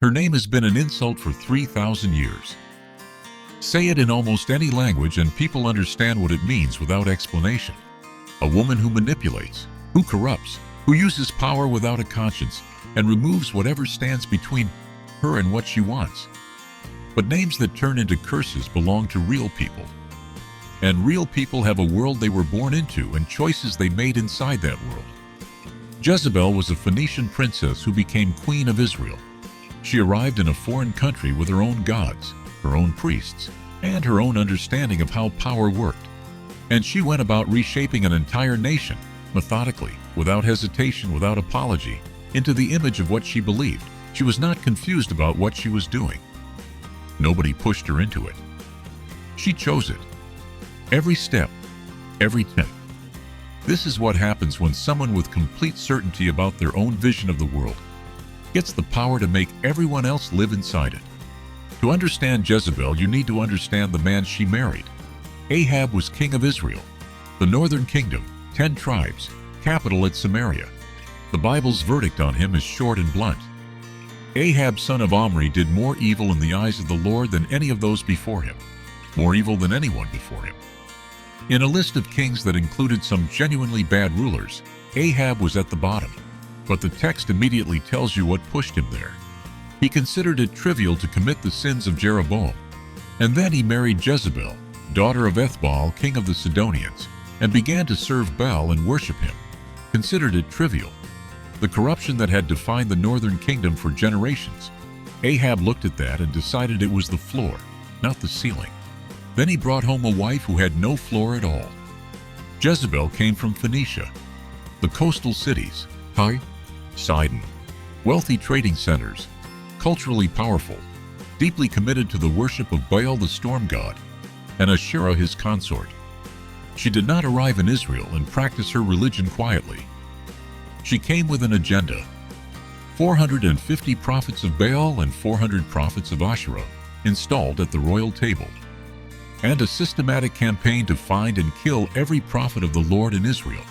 Her name has been an insult for 3,000 years. Say it in almost any language and people understand what it means without explanation. A woman who manipulates, who corrupts, who uses power without a conscience, and removes whatever stands between her and what she wants. But names that turn into curses belong to real people. And real people have a world they were born into and choices they made inside that world. Jezebel was a Phoenician princess who became queen of Israel. She arrived in a foreign country with her own gods, her own priests, and her own understanding of how power worked. And she went about reshaping an entire nation, methodically, without hesitation, without apology, into the image of what she believed. She was not confused about what she was doing. Nobody pushed her into it. She chose it. Every step, every tenth. This is what happens when someone with complete certainty about their own vision of the world gets the power to make everyone else live inside it. To understand Jezebel, you need to understand the man she married. Ahab was king of Israel, the northern kingdom, 10 tribes, capital at Samaria. The Bible's verdict on him is short and blunt. Ahab, son of Omri, did more evil in the eyes of the Lord than any of those before him, more evil than anyone before him. In a list of kings that included some genuinely bad rulers, Ahab was at the bottom, but the text immediately tells you what pushed him there. He considered it trivial to commit the sins of Jeroboam, and then he married Jezebel, daughter of Ethbaal, king of the Sidonians, and began to serve Baal and worship him. Considered it trivial. The corruption that had defined the northern kingdom for generations. Ahab looked at that and decided it was the floor, not the ceiling. Then he brought home a wife who had no floor at all. Jezebel came from Phoenicia, the coastal cities, Tyre, Sidon, wealthy trading centers, culturally powerful, deeply committed to the worship of Baal the storm god, and Asherah his consort. She did not arrive in Israel and practice her religion quietly. She came with an agenda. 450 prophets of Baal and 400 prophets of Asherah installed at the royal table, and a systematic campaign to find and kill every prophet of the Lord in Israel,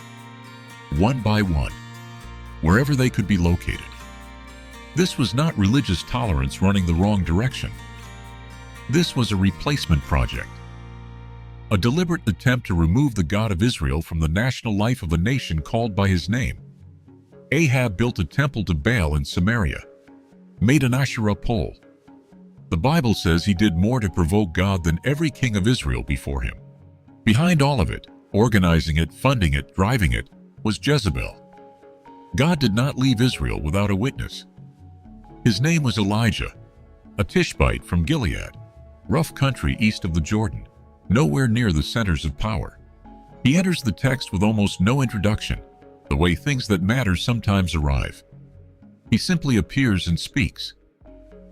one by one, wherever they could be located. This was not religious tolerance running the wrong direction. This was a replacement project, a deliberate attempt to remove the God of Israel from the national life of a nation called by his name. Ahab built a temple to Baal in Samaria, made an Asherah pole. The Bible says he did more to provoke God than every king of Israel before him. Behind all of it, organizing it, funding it, driving it, was Jezebel. God did not leave Israel without a witness. His name was Elijah, a Tishbite from Gilead, rough country east of the Jordan, nowhere near the centers of power. He enters the text with almost no introduction, the way things that matter sometimes arrive. He simply appears and speaks.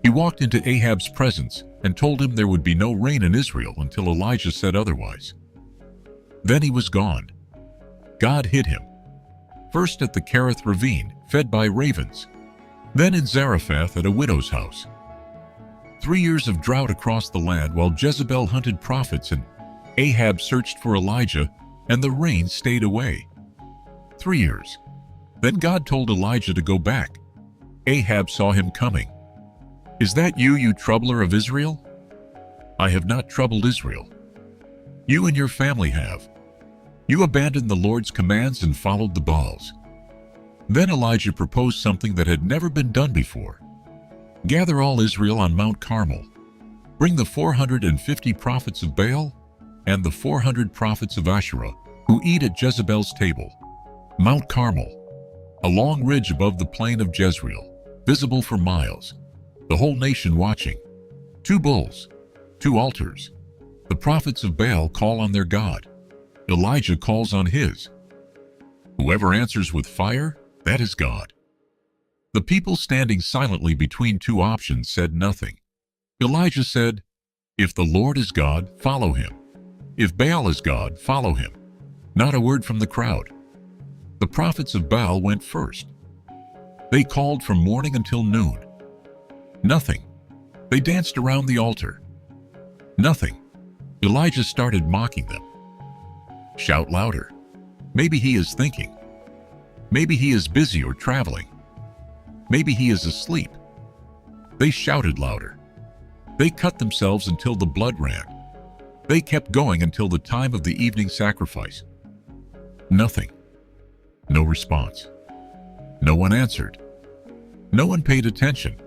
He walked into Ahab's presence and told him there would be no rain in Israel until Elijah said otherwise. Then he was gone. God hid him. First at the Kerith ravine, fed by ravens. Then in Zarephath at a widow's house. 3 years of drought across the land while Jezebel hunted prophets and Ahab searched for Elijah, and the rain stayed away. 3 years. Then God told Elijah to go back. Ahab saw him coming. Is that you, you troubler of Israel? I have not troubled Israel. You and your family have. You abandoned the Lord's commands and followed the Baals. Then Elijah proposed something that had never been done before. Gather all Israel on Mount Carmel. Bring the 450 prophets of Baal and the 400 prophets of Asherah who eat at Jezebel's table. Mount Carmel, a long ridge above the plain of Jezreel, visible for miles. The whole nation watching. 2 bulls, 2 altars. The prophets of Baal call on their God. Elijah calls on his. Whoever answers with fire, that is God. The people standing silently between 2 options said nothing. Elijah said, if the Lord is God, follow him. If Baal is God, follow him. Not a word from the crowd. The prophets of Baal went first. They called from morning until noon. Nothing. They danced around the altar. Nothing. Elijah started mocking them. Shout louder. Maybe he is thinking. Maybe he is busy or traveling. Maybe he is asleep. They shouted louder. They cut themselves until the blood ran. They kept going until the time of the evening sacrifice. Nothing. No response. No one answered. No one paid attention.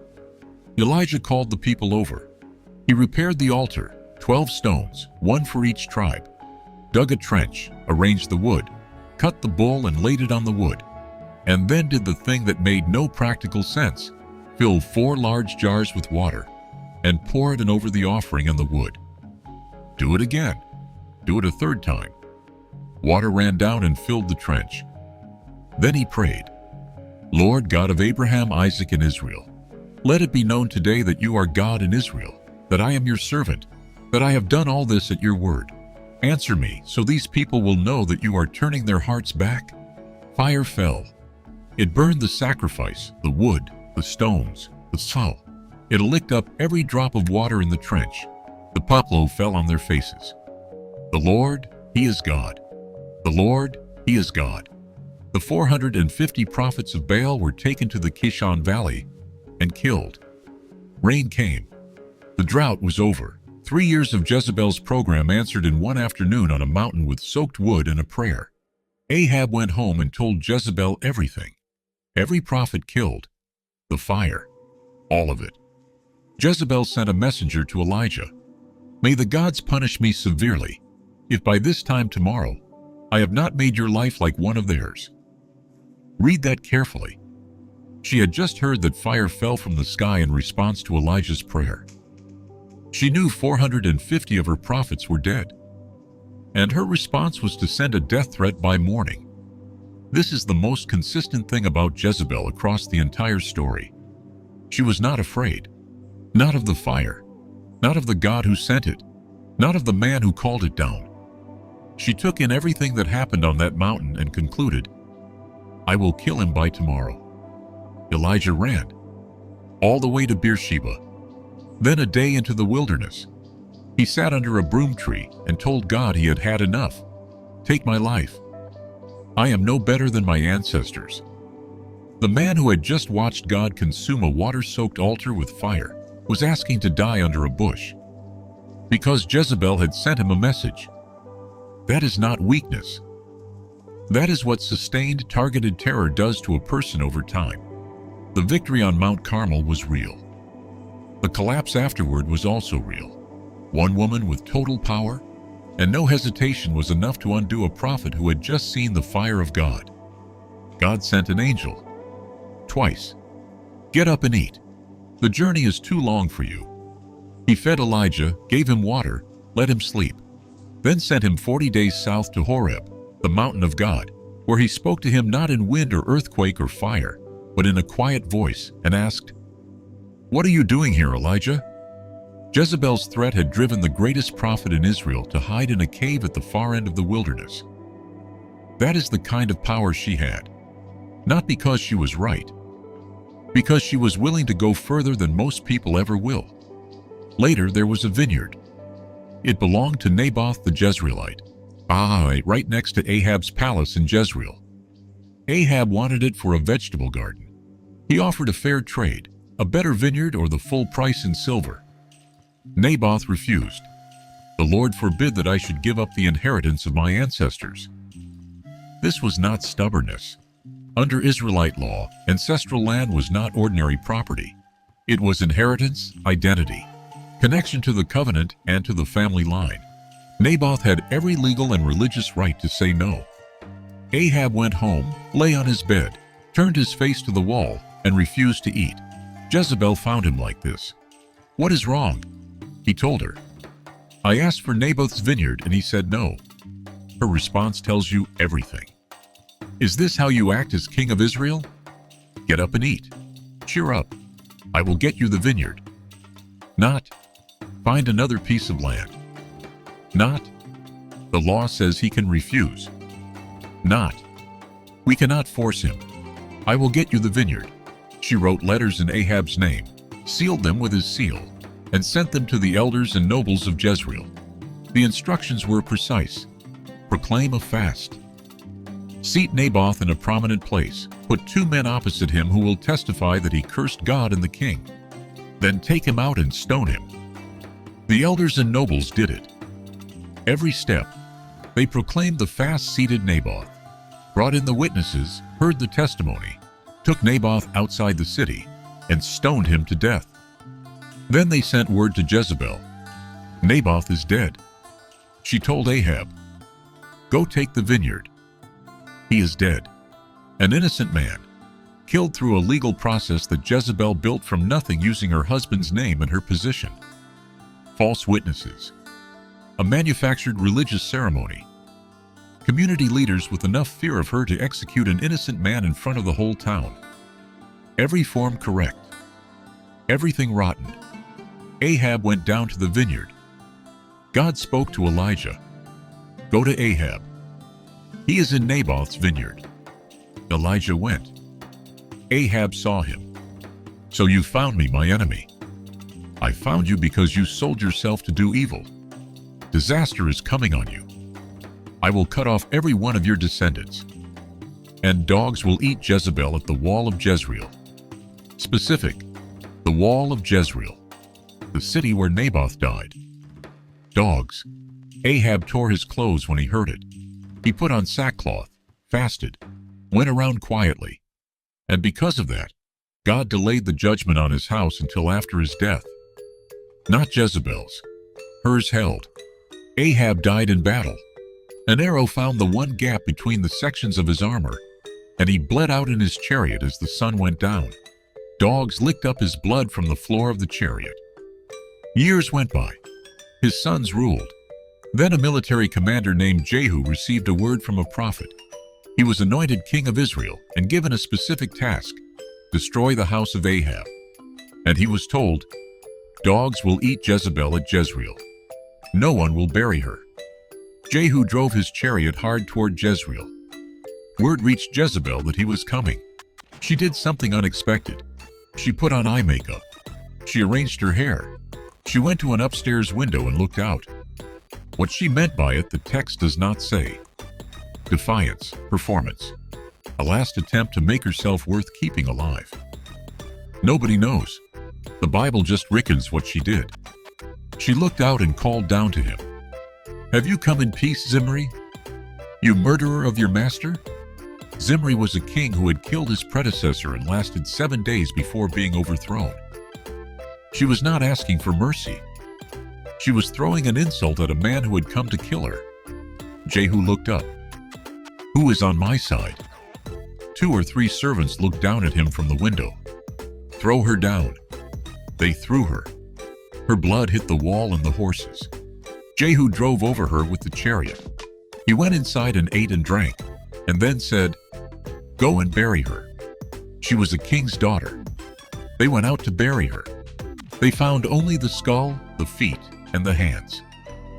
Elijah called the people over. He repaired the altar, 12 stones, one for each tribe, dug a trench, arranged the wood, cut the bull and laid it on the wood, and then did the thing that made no practical sense: fill 4 large jars with water and pour it in over the offering and the wood. Do it again. Do it a third time. Water ran down and filled the trench. Then he prayed, "Lord God of Abraham, Isaac, and Israel, let it be known today that you are God in Israel, that I am your servant, that I have done all this at your word. Answer me, so these people will know that you are turning their hearts back." Fire fell. It burned the sacrifice, the wood, the stones, the salt. It licked up every drop of water in the trench. The poplar fell on their faces. The Lord, He is God. The Lord, He is God. The 450 prophets of Baal were taken to the Kishon Valley and killed. Rain came. The drought was over. 3 years of Jezebel's program answered in one afternoon on a mountain with soaked wood and a prayer. Ahab went home and told Jezebel everything. Every prophet killed. The fire. All of it. Jezebel sent a messenger to Elijah. "May the gods punish me severely, if by this time tomorrow I have not made your life like one of theirs." Read that carefully. She had just heard that fire fell from the sky in response to Elijah's prayer. She knew 450 of her prophets were dead, and her response was to send a death threat by morning. This is the most consistent thing about Jezebel across the entire story. She was not afraid. Not of the fire, not of the God who sent it, not of the man who called it down. She took in everything that happened on that mountain and concluded, "I will kill him by tomorrow." Elijah ran, all the way to Beersheba, then a day into the wilderness. He sat under a broom tree and told God he had had enough. "Take my life. I am no better than my ancestors." The man who had just watched God consume a water-soaked altar with fire was asking to die under a bush because Jezebel had sent him a message. That is not weakness. That is what sustained, targeted terror does to a person over time. The victory on Mount Carmel was real. The collapse afterward was also real. One woman with total power and no hesitation was enough to undo a prophet who had just seen the fire of God. God sent an angel. Twice. "Get up and eat. The journey is too long for you." He fed Elijah, gave him water, let him sleep, then sent him 40 days south to Horeb, the mountain of God, where he spoke to him not in wind or earthquake or fire, but in a quiet voice, and asked, "What are you doing here, Elijah?" Jezebel's threat had driven the greatest prophet in Israel to hide in a cave at the far end of the wilderness. That is the kind of power she had. Not because she was right, because she was willing to go further than most people ever will. Later, there was a vineyard. It belonged to Naboth the Jezreelite, right next to Ahab's palace in Jezreel. Ahab wanted it for a vegetable garden. He offered a fair trade, a better vineyard or the full price in silver. Naboth refused. "The Lord forbid that I should give up the inheritance of my ancestors." This was not stubbornness. Under Israelite law, ancestral land was not ordinary property. It was inheritance, identity, connection to the covenant and to the family line. Naboth had every legal and religious right to say no. Ahab went home, lay on his bed, turned his face to the wall, and refused to eat. Jezebel found him like this. "What is wrong?" He told her. "I asked for Naboth's vineyard and he said no." Her response tells you everything. Is this how you act as king of Israel? Get up and eat. Cheer up. I will get you the vineyard. Not, find another piece of land. Not, the law says he can refuse. Not, we cannot force him. I will get you the vineyard. She wrote letters in Ahab's name, sealed them with his seal, and sent them to the elders and nobles of Jezreel. The instructions were precise. Proclaim a fast. Seat Naboth in a prominent place. Put 2 men opposite him who will testify that he cursed God and the king. Then take him out and stone him." The elders and nobles did it. Every step, they proclaimed the fast-seated Naboth, brought in the witnesses, heard the testimony, took Naboth outside the city, and stoned him to death. Then they sent word to Jezebel, "Naboth is dead." She told Ahab, "Go take the vineyard. He is dead." An innocent man, killed through a legal process that Jezebel built from nothing using her husband's name and her position. False witnesses. A manufactured religious ceremony. Community leaders with enough fear of her to execute an innocent man in front of the whole town. Every form correct. Everything rotten. Ahab went down to the vineyard. God spoke to Elijah, "Go to Ahab. He is in Naboth's vineyard." Elijah went. Ahab saw him. "So you found me, my enemy. I found you because you sold yourself to do evil. Disaster is coming on you. I will cut off every one of your descendants, and dogs will eat Jezebel at the wall of Jezreel." Specific, the wall of Jezreel, the city where Naboth died. Dogs. Ahab tore his clothes when he heard it. He put on sackcloth, fasted, went around quietly. And because of that, God delayed the judgment on his house until after his death. Not Jezebel's. Hers held. Ahab died in battle. An arrow found the one gap between the sections of his armor, and he bled out in his chariot as the sun went down. Dogs licked up his blood from the floor of the chariot. Years went by. His sons ruled. Then a military commander named Jehu received a word from a prophet. He was anointed king of Israel and given a specific task: destroy the house of Ahab. And he was told, "Dogs will eat Jezebel at Jezreel. No one will bury her." Jehu drove his chariot hard toward Jezreel. Word reached Jezebel that he was coming. She did something unexpected. She put on eye makeup. She arranged her hair. She went to an upstairs window and looked out. What she meant by it, the text does not say. Defiance, performance. A last attempt to make herself worth keeping alive. Nobody knows. The Bible just reckons what she did. She looked out and called down to him, "Have you come in peace, Zimri? You murderer of your master?" Zimri was a king who had killed his predecessor and lasted 7 days before being overthrown. She was not asking for mercy. She was throwing an insult at a man who had come to kill her. Jehu looked up. "Who is on my side?" 2 or 3 servants looked down at him from the window. "Throw her down." They threw her. Her blood hit the wall and the horses. Jehu drove over her with the chariot. He went inside and ate and drank, and then said, "Go and bury her." She was a king's daughter. They went out to bury her. They found only the skull, the feet, and the hands.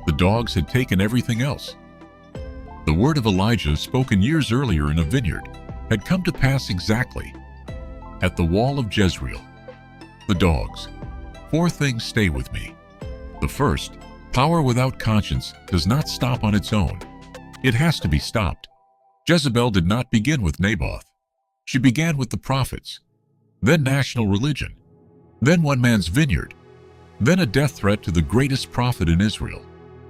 The dogs had taken everything else. The word of Elijah, spoken years earlier in a vineyard, had come to pass exactly. At the wall of Jezreel. The dogs. 4 things stay with me. The first, power without conscience does not stop on its own. It has to be stopped. Jezebel did not begin with Naboth. She began with the prophets, then national religion, then one man's vineyard, then a death threat to the greatest prophet in Israel.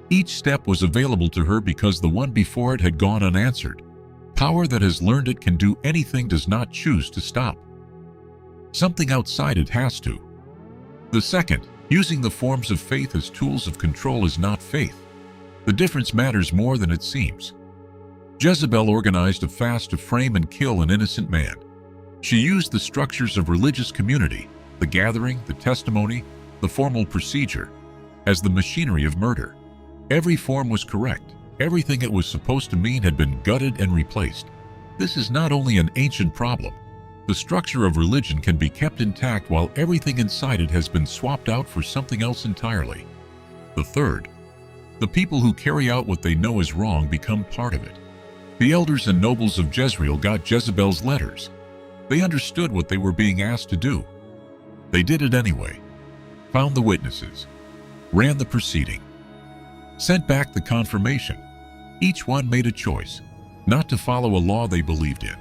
Each step was available to her because the one before it had gone unanswered. Power that has learned it can do anything does not choose to stop. Something outside it has to. The second, using the forms of faith as tools of control is not faith. The difference matters more than it seems. Jezebel organized a fast to frame and kill an innocent man. She used the structures of religious community, the gathering, the testimony, the formal procedure, as the machinery of murder. Every form was correct. Everything it was supposed to mean had been gutted and replaced. This is not only an ancient problem. The structure of religion can be kept intact while everything inside it has been swapped out for something else entirely. The third, the people who carry out what they know is wrong become part of it. The elders and nobles of Jezreel got Jezebel's letters. They understood what they were being asked to do. They did it anyway. Found the witnesses. Ran the proceeding. Sent back the confirmation. Each one made a choice, not to follow a law they believed in,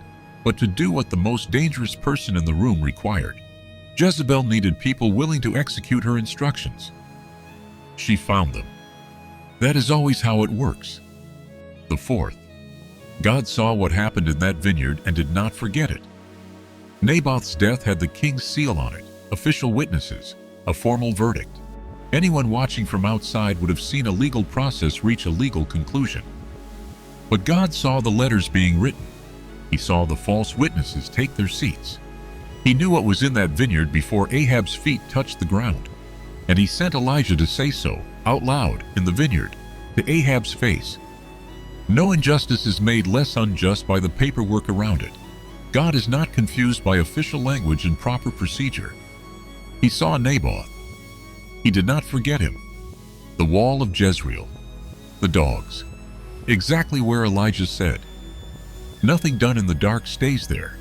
but to do what the most dangerous person in the room required. Jezebel needed people willing to execute her instructions. She found them. That is always how it works. The fourth, God saw what happened in that vineyard and did not forget it. Naboth's death had the king's seal on it, official witnesses, a formal verdict. Anyone watching from outside would have seen a legal process reach a legal conclusion. But God saw the letters being written. He saw the false witnesses take their seats. He knew what was in that vineyard before Ahab's feet touched the ground. And he sent Elijah to say so, out loud, in the vineyard, to Ahab's face. No injustice is made less unjust by the paperwork around it. God is not confused by official language and proper procedure. He saw Naboth. He did not forget him. The wall of Jezreel. The dogs. Exactly where Elijah said. Nothing done in the dark stays there.